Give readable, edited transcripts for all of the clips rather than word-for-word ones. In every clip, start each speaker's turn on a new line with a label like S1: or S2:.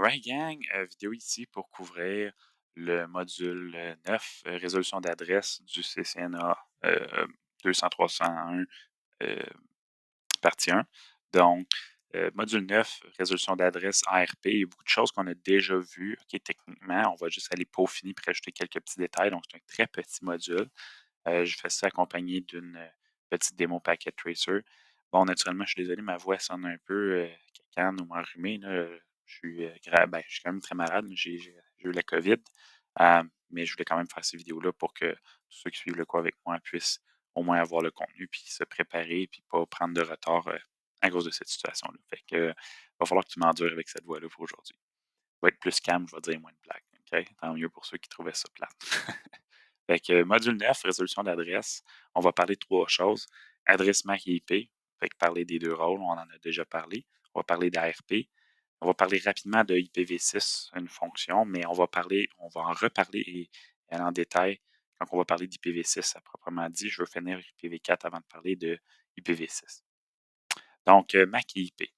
S1: Alright gang, vidéo ici pour couvrir le module 9, résolution d'adresse du CCNA 200-301, euh, partie 1. Donc, module 9, résolution d'adresse ARP, il y a beaucoup de choses qu'on a déjà vues. OK, techniquement, on va juste aller peaufiner et rajouter quelques petits détails. Donc, c'est un très petit module. Je fais ça accompagné d'une petite démo Packet Tracer. Bon, naturellement, je suis désolé, ma voix sonne un peu cacane ou enrhumée, là. Je suis quand même très malade. J'ai eu la COVID. Mais je voulais quand même faire ces vidéos-là pour que tous ceux qui suivent le cours avec moi puissent au moins avoir le contenu, puis se préparer, puis pas prendre de retard à cause de cette situation-là. Fait que, va falloir que tu m'endures avec cette voix-là pour aujourd'hui. Je vais être plus calme, je vais dire moins de blagues. OK? Tant mieux pour ceux qui trouvaient ça plate. Fait que module 9, résolution d'adresse, on va parler de trois choses. Adresse MAC et IP, fait que parler des deux rôles, on en a déjà parlé. On va parler d'ARP. On va parler rapidement de IPv6, une fonction, mais on va en reparler et aller en détail quand on va parler d'IPv6 à proprement dit. Je veux finir IPv4 avant de parler de IPv6. Donc, MAC et IP.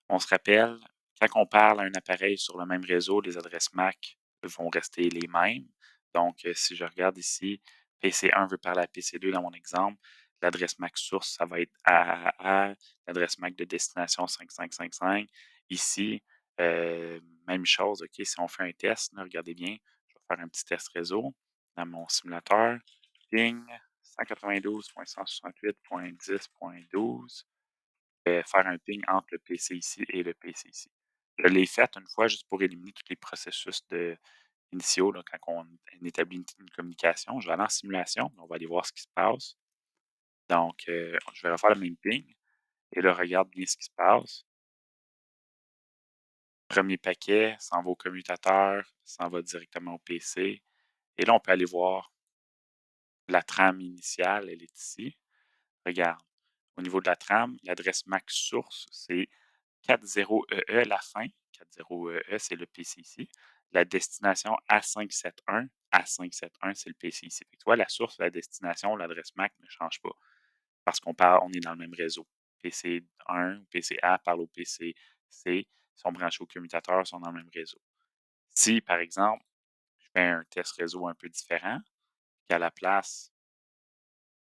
S1: On se rappelle, quand on parle à un appareil sur le même réseau, les adresses MAC vont rester les mêmes. Donc, si je regarde ici, PC1 veut parler à PC2 dans mon exemple, l'adresse MAC source, ça va être AAA, l'adresse MAC de destination 5555. Ici, même chose, OK, si on fait un test, là, regardez bien, je vais faire un petit test réseau dans mon simulateur. Ping 192.168.10.12. Faire un ping entre le PC ici et le PC ici. Je l'ai fait une fois juste pour éliminer tous les processus initiaux là, quand on établit une communication. Je vais aller en simulation, on va aller voir ce qui se passe. Donc, je vais refaire le même ping et là, regarde bien ce qui se passe. Premier paquet s'en va au commutateur, s'en va directement au PC. Et là, on peut aller voir la trame initiale, elle est ici. Regarde, au niveau de la trame, l'adresse MAC source, c'est 40EE la fin. 40EE, c'est le PC ici. La destination A571, c'est le PC ici. Fait que tu vois, la source, la destination, l'adresse MAC ne change pas parce on est dans le même réseau. PC1 ou PCA parle au PCC, sont branchés au commutateur, sont dans le même réseau. Si, par exemple, je fais un test réseau un peu différent, qu'à la place,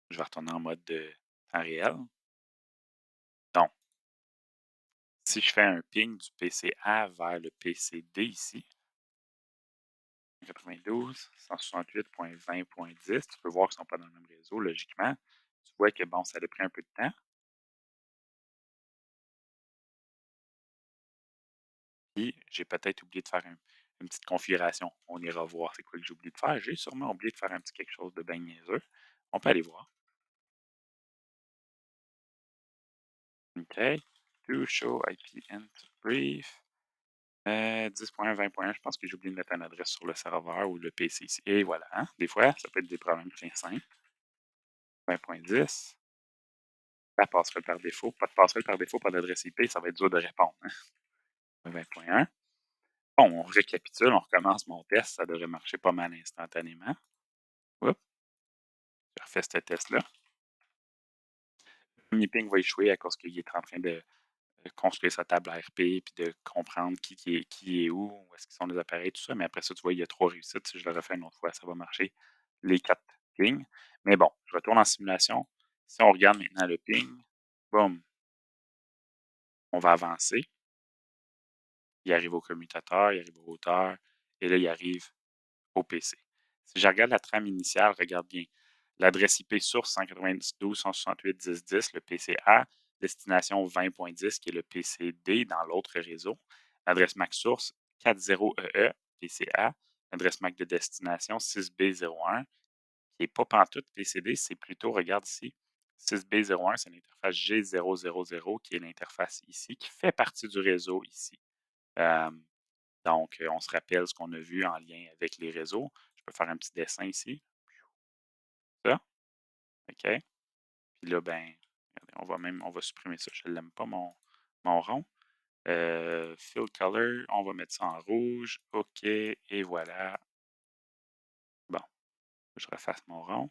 S1: je vais retourner en mode de temps réel. Donc, si je fais un ping du PCA vers le PCD ici, 92, 168.20.10, tu peux voir qu'ils ne sont pas dans le même réseau, logiquement. Tu vois que bon, ça a pris un peu de temps. Puis, j'ai peut-être oublié de faire une petite configuration. On ira voir c'est quoi que j'ai oublié de faire. J'ai sûrement oublié de faire un petit quelque chose de bien niaiseux. On peut aller voir. OK. To show IP int brief. 10.20.1, je pense que j'ai oublié de mettre une adresse sur le serveur ou le PC ici. Et voilà. Hein? Des fois, ça peut être des problèmes très simples. 20.10. La passerelle par défaut. Pas de passerelle par défaut, pas d'adresse IP, ça va être dur de répondre. Hein? 20.1. Bon, on récapitule, on recommence mon test. Ça devrait marcher pas mal instantanément. Oups, je refais ce test-là. Le premier ping va échouer à cause qu'il est en train de construire sa table ARP puis de comprendre qui est où est-ce qu'ils sont les appareils, tout ça. Mais après ça, tu vois, il y a trois réussites. Si je le refais une autre fois, ça va marcher. Les quatre pings. Mais bon, je retourne en simulation. Si on regarde maintenant le ping, boum, on va avancer. Il arrive au commutateur, il arrive au routeur, et là, il arrive au PC. Si je regarde la trame initiale, regarde bien. L'adresse IP source 192.168.10.10, le PCA, destination 20.10, qui est le PCD dans l'autre réseau. L'adresse MAC source 40EE, PCA. L'adresse MAC de destination 6B01, qui n'est pas pantoute PCD, c'est plutôt, regarde ici, 6B01, c'est l'interface G000, qui est l'interface ici, qui fait partie du réseau ici. Euh, donc, on se rappelle ce qu'on a vu en lien avec les réseaux. Je peux faire un petit dessin ici. Ça. OK. Puis là, ben, regardez, on va supprimer ça. Je ne l'aime pas, mon rond. Fill color, on va mettre ça en rouge. OK. Et voilà. Bon, je refasse mon rond.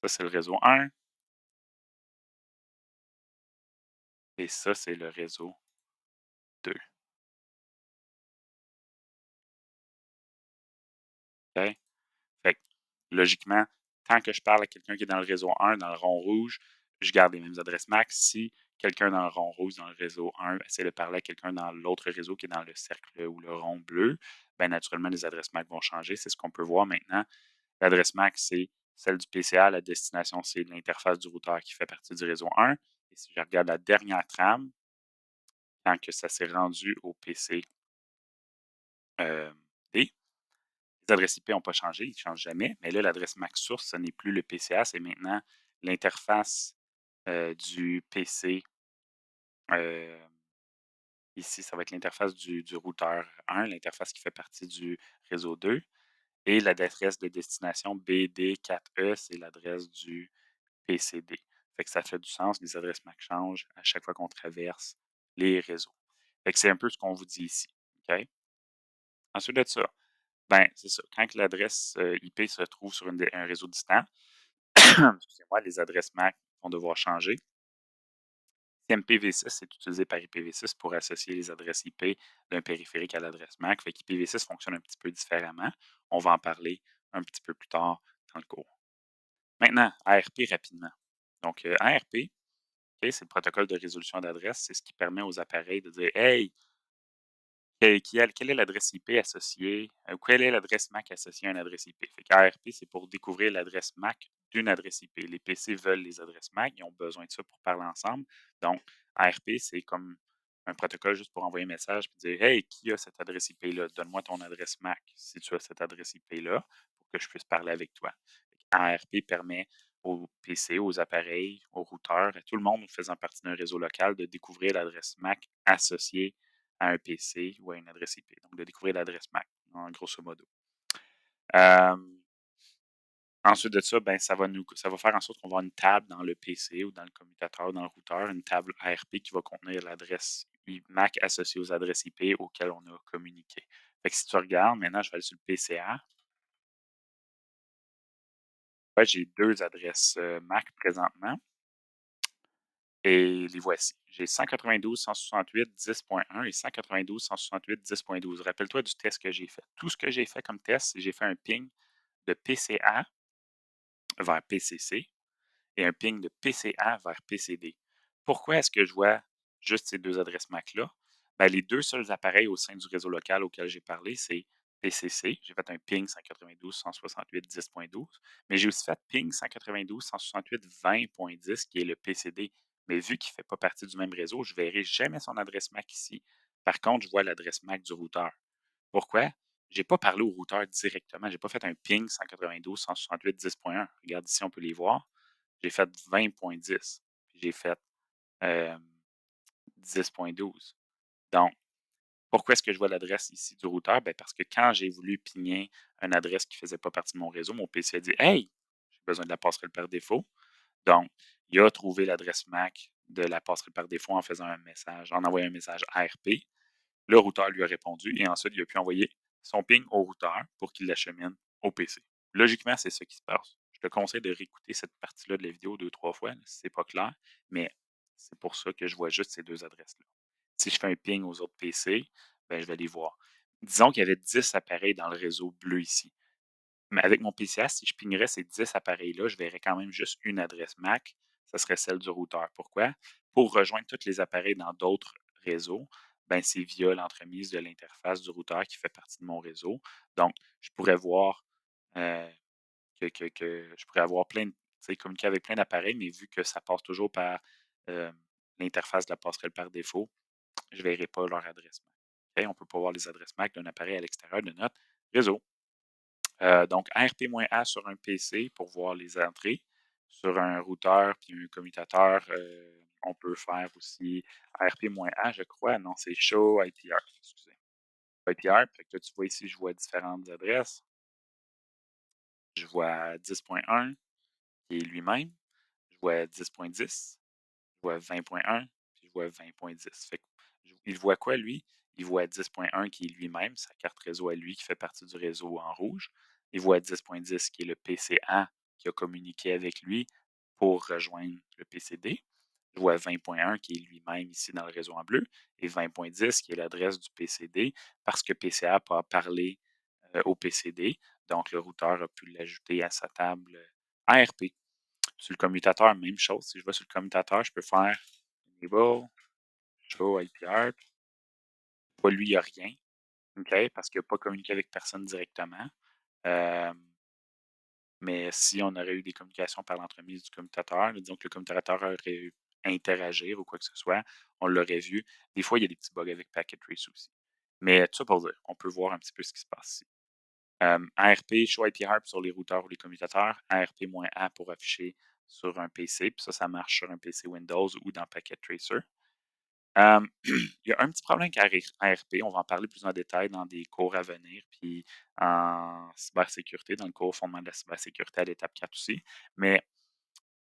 S1: Ça, c'est le réseau 1. Et ça, c'est le réseau 2. OK? Fait que, logiquement, tant que je parle à quelqu'un qui est dans le réseau 1, dans le rond rouge, je garde les mêmes adresses MAC. Si quelqu'un dans le rond rouge, dans le réseau 1, essaie de parler à quelqu'un dans l'autre réseau qui est dans le cercle ou le rond bleu, bien naturellement, les adresses MAC vont changer. C'est ce qu'on peut voir maintenant. L'adresse MAC, c'est celle du PCA. La destination, c'est l'interface du routeur qui fait partie du réseau 1. Et si je regarde la dernière trame, tant que ça s'est rendu au PC D, les adresses IP n'ont pas changé, ils ne changent jamais. Mais là, l'adresse MAC source, ce n'est plus le PCA, c'est maintenant l'interface du PC. euh, Ici, ça va être l'interface du routeur 1, l'interface qui fait partie du réseau 2. Et l'adresse de destination BD4E, c'est l'adresse du PCD. Fait que ça fait du sens, les adresses MAC changent à chaque fois qu'on traverse les réseaux. Fait que c'est un peu ce qu'on vous dit ici. OK? Ensuite de ça, ben, c'est ça. Quand l'adresse IP se trouve sur un réseau distant, excusez-moi, les adresses MAC vont devoir changer. IPv6 est utilisé par IPv6 pour associer les adresses IP d'un périphérique à l'adresse MAC. Fait qu'IPv6 fonctionne un petit peu différemment. On va en parler un petit peu plus tard dans le cours. Maintenant, ARP rapidement. Donc, ARP, ok, c'est le protocole de résolution d'adresse. C'est ce qui permet aux appareils de dire Hey, quelle est l'adresse IP associée, ou quelle est l'adresse MAC associée à une adresse IP? Fait qu'ARP, c'est pour découvrir l'adresse MAC d'une adresse IP. Les PC veulent les adresses MAC, ils ont besoin de ça pour parler ensemble. Donc, ARP, c'est comme un protocole juste pour envoyer un message et dire Hey, qui a cette adresse IP-là? Donne-moi ton adresse MAC si tu as cette adresse IP-là pour que je puisse parler avec toi. ARP permet aux PC, aux appareils, aux routeurs, à tout le monde faisant partie d'un réseau local de découvrir l'adresse MAC associée à un PC ou à une adresse IP. Donc, de découvrir l'adresse MAC, en grosso modo. Euh, Ensuite de ça, ben, ça va faire en sorte qu'on va avoir une table dans le PC ou dans le commutateur, dans le routeur, une table ARP qui va contenir l'adresse MAC associée aux adresses IP auxquelles on a communiqué. Fait que si tu regardes, maintenant, je vais aller sur le PCA. Ouais, j'ai deux adresses MAC présentement. Et les voici. J'ai 192.168.10.1 et 192.168.10.12. Rappelle-toi du test que j'ai fait. Tout ce que j'ai fait comme test, c'est j'ai fait un ping de PCA vers PCC et un ping de PCA vers PCD. Pourquoi est-ce que je vois juste ces deux adresses MAC-là? Ben, les deux seuls appareils au sein du réseau local auquel j'ai parlé, c'est PCC. J'ai fait un ping 192.168.10.12, mais j'ai aussi fait ping 192.168.20.10 qui est le PCD. Mais vu qu'il ne fait pas partie du même réseau, je ne verrai jamais son adresse MAC ici. Par contre, je vois l'adresse MAC du routeur. Pourquoi? Je n'ai pas parlé au routeur directement. Je n'ai pas fait un ping 192.168.10.1. Regarde ici, on peut les voir. J'ai fait 20.10. Puis j'ai fait 10.12. Donc, pourquoi est-ce que je vois l'adresse ici du routeur? Ben parce que quand j'ai voulu pigner une adresse qui ne faisait pas partie de mon réseau, mon PC a dit Hey, j'ai besoin de la passerelle par défaut. Donc, il a trouvé l'adresse MAC de la passerelle par défaut en faisant un message, en envoyant un message ARP. Le routeur lui a répondu et ensuite, il a pu envoyer son ping au routeur pour qu'il l'achemine au PC. Logiquement, c'est ce qui se passe. Je te conseille de réécouter cette partie-là de la vidéo deux, trois fois, si c'est pas clair, mais c'est pour ça que je vois juste ces deux adresses-là. Si je fais un ping aux autres PC, ben, je vais les voir. Disons qu'il y avait 10 appareils dans le réseau bleu ici. Mais avec mon PCA, si je pingerais ces 10 appareils-là, je verrais quand même juste une adresse MAC. Ça serait celle du routeur. Pourquoi? Pour rejoindre tous les appareils dans d'autres réseaux, ben, c'est via l'entremise de l'interface du routeur qui fait partie de mon réseau. Donc, je pourrais voir euh, que je pourrais avoir plein de, tu sais, communiquer avec plein d'appareils, mais vu que ça passe toujours par euh, l'interface de la passerelle par défaut, je ne verrai pas leur adresse MAC. OK? On ne peut pas voir les adresses MAC d'un appareil à l'extérieur de notre réseau. Donc, ARP-A sur un PC pour voir les entrées. Sur un routeur puis un commutateur, on peut faire aussi ARP-A, je crois. Non, c'est Show IPR. Excusez. IPR. Fait que là, tu vois ici, je vois différentes adresses. Je vois 10.1 qui est lui-même. Je vois 10.10. Je vois 20.1. Puis je vois 20.10. Fait que, il voit quoi, lui? Il voit 10.1 qui est lui-même, sa carte réseau à lui qui fait partie du réseau en rouge. Il voit 10.10 qui est le PCA qui a communiqué avec lui pour rejoindre le PCD. Je vois 20.1 qui est lui-même ici dans le réseau en bleu et 20.10 qui est l'adresse du PCD parce que PCA a parlé au PCD. Donc, le routeur a pu l'ajouter à sa table ARP. Sur le commutateur, même chose. Si je vais sur le commutateur, je peux faire enable, show IPR. Pas lui, il n'y a rien. OK? Parce qu'il n'a pas communiqué avec personne directement. Euh, mais si on aurait eu des communications par l'entremise du commutateur, disons que le commutateur aurait eu à interagir ou quoi que ce soit, on l'aurait vu. Des fois, il y a des petits bugs avec Packet Trace aussi. Mais tout ça pour dire, on peut voir un petit peu ce qui se passe ici. ARP, show IP harp sur les routeurs ou les commutateurs, ARP-A pour afficher sur un PC, puis ça marche sur un PC Windows ou dans Packet Tracer. Il y a un petit problème avec ARP, on va en parler plus en détail dans des cours à venir, puis en cybersécurité, dans le cours fondement de la cybersécurité à l'étape 4 aussi. Mais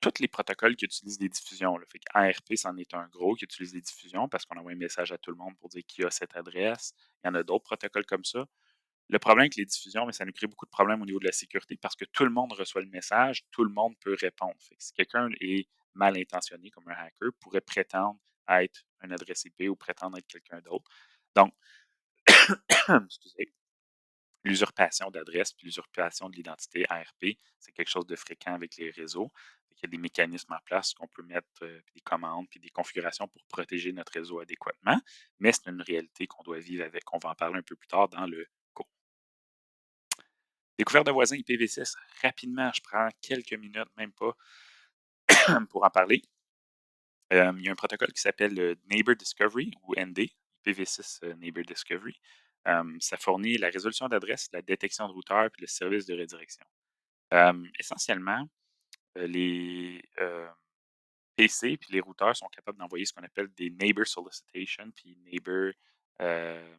S1: tous les protocoles qui utilisent des diffusions, là, fait que ARP, c'en est un gros qui utilise des diffusions parce qu'on envoie un message à tout le monde pour dire qui a cette adresse. Il y en a d'autres protocoles comme ça. Le problème avec les diffusions, mais ça nous crée beaucoup de problèmes au niveau de la sécurité parce que tout le monde reçoit le message, tout le monde peut répondre. Fait que si quelqu'un est mal intentionné, comme un hacker, pourrait prétendre être un adresse IP ou prétendre être quelqu'un d'autre. Donc, excusez, l'usurpation d'adresse puis l'usurpation de l'identité ARP, c'est quelque chose de fréquent avec les réseaux. Il y a des mécanismes en place qu'on peut mettre des commandes puis des configurations pour protéger notre réseau adéquatement, mais c'est une réalité qu'on doit vivre avec. On va en parler un peu plus tard dans le cours. Découverte de voisins IPv6. Rapidement, je prends quelques minutes, même pas, pour en parler. Il y a un protocole qui s'appelle Neighbor Discovery ou ND, IPv6 Neighbor Discovery. Ça fournit la résolution d'adresse, la détection de routeur et le service de redirection. Essentiellement, les PC et les routeurs sont capables d'envoyer ce qu'on appelle des neighbor solicitation puis neighbor euh,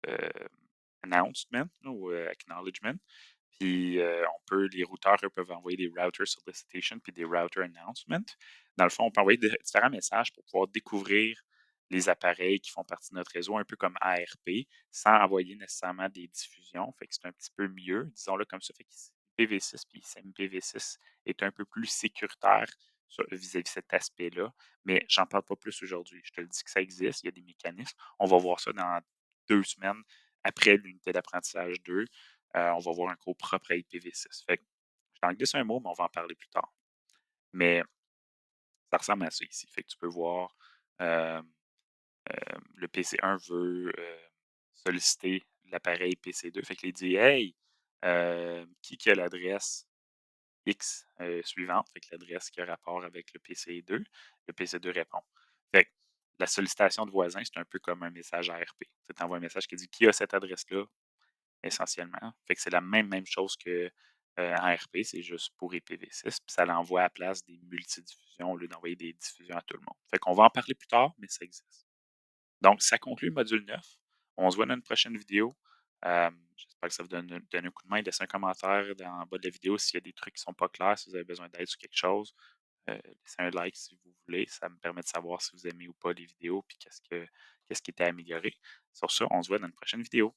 S1: euh, announcement ou acknowledgement. Puis les routeurs eux, peuvent envoyer des router solicitation puis des router announcement. Dans le fond, on peut envoyer différents messages pour pouvoir découvrir les appareils qui font partie de notre réseau, un peu comme ARP, sans envoyer nécessairement des diffusions. Fait que c'est un petit peu mieux, disons-le comme ça. Fait que PV6 puis SMPV6 est un peu plus sécuritaire vis-à-vis de cet aspect-là. Mais j'en parle pas plus aujourd'hui. Je te le dis que ça existe, il y a des mécanismes. On va voir ça dans 2 semaines après l'unité d'apprentissage 2. On va voir un cours propre à IPv6. Fait que je t'en glisse un mot, mais on va en parler plus tard. Mais ça ressemble à ça ici. Fait que tu peux voir euh, le PC1 veut solliciter l'appareil PC2. Fait qu'il dit Hey, qui a l'adresse X suivante, fait que l'adresse qui a rapport avec le PC2, le PC2 répond. Fait que la sollicitation de voisin, c'est un peu comme un message ARP. Tu envoies un message qui dit qui a cette adresse-là, essentiellement. Fait que c'est la même chose que ARP, c'est juste pour IPv6, puis ça l'envoie à la place des multidiffusions au lieu d'envoyer des diffusions à tout le monde. Fait qu'on va en parler plus tard, mais ça existe. Donc, ça conclut le module 9. On se voit dans une prochaine vidéo. J'espère que ça vous donne un coup de main. Laissez un commentaire en bas de la vidéo s'il y a des trucs qui ne sont pas clairs, si vous avez besoin d'aide sur quelque chose. Laissez un like si vous voulez. Ça me permet de savoir si vous aimez ou pas les vidéos puis qu'est-ce qui était amélioré. Sur ça, on se voit dans une prochaine vidéo.